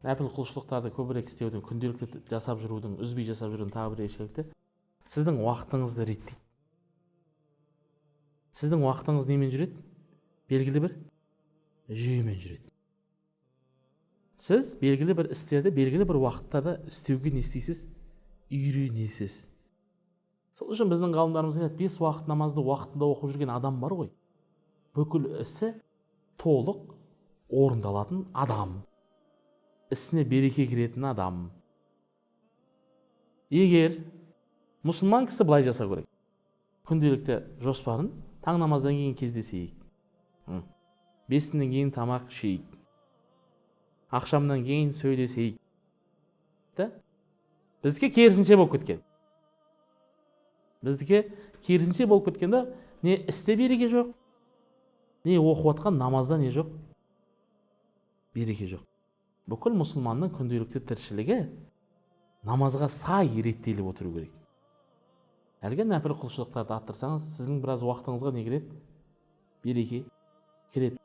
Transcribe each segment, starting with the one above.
нәпіл құлшылықтарды көбірек істеудің, күнделікті жасап жүрудің, үзбей жасап жүрудің тағы бір ерекшелікті сіздің уақытыңызды реттейді. Сіздің уақытыңыз немен жүреді? Белгілі бір жүйемен жүреді. Сіз белгілі бір істерді белгілі бір уақыттарда істеуге не істейсіз? Үйренесіз. Сол үшін біздің ғалымдарымыз айтады, 5 уақыт намазды уақытында оқып жүрген адам бар ғой, бүкіл ісі толық орындалатын адам, ісіне береке кіретін адам. Егер мұсылман кісі былай жасау керек, күнделікті жоспарын таң намаздан кейін кездесейік, 5-тен кейін тамақ ішейік, ақшамнан кейін сөйлесейік. Біздікі керісінше болып кеткен. Не істе береке жоқ, не оқып атқан намазда не жоқ? Береке жоқ. Бүкіл мұсылманның күнделікті тіршілігі намазға сай реттеліп отыру керек. Әлгі нәпіл құлшылықтарды аттырсаңыз, сіздің біраз уақытыңызға не кіреді? Береке кіреді.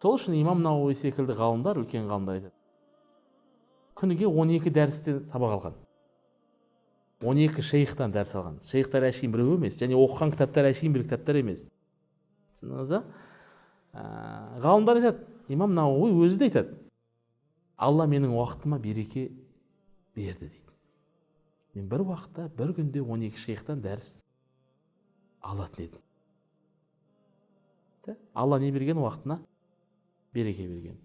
Сол үшін имам Науи секілді ғалымдар, үлкен ғалымдар айтады, күніге 12 дәрістен сабақ алған, 12 шейхтан дәріс алған. Шейхтар әшейін біреу емес, және оқыған кітаптар әшейін бір кітаптар емес. Ғалымдар айтады, имам Науи өзі де айтады, Алла менің уақытыма береке берді дейді. Мен бір уақытта, бір күнде 12 шейхтан дәріс алатын едім. Алла не берген? Уақытына береке берген.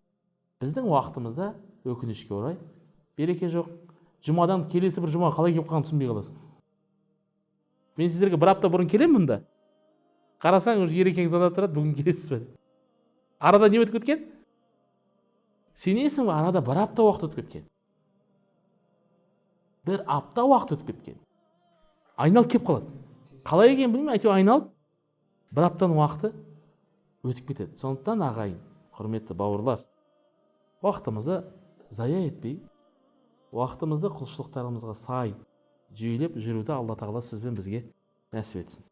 Біздің уақытымызда өкінішке орай береке жоқ. Жұмадан келесі бір жұма қалай келіп қалғанын түсінбей қаласың. Мен сіздерге бір апта бұрын келемін мұнда. Қарасаң, уже ерекеңіз анда тұрады, бүгін келесіз бе? Арада не өтіп кеткен? Сенесің бе, арада бір апта уақыт өтіп кеткен. Бір апта уақыт өтіп кеткен. Айналып кеп қалады. Қалай екен білмеймін, әйтеуір айналып бір аптаның уақыты өтіп кетеді. Сондықтан ағайын, құрметті бауырлар, уақытымызды зая етпей, уақытымызды құлшылықтарымызға сай жүйелеп жүруді Алла тағала сіз бен бізге нәсіп етсін.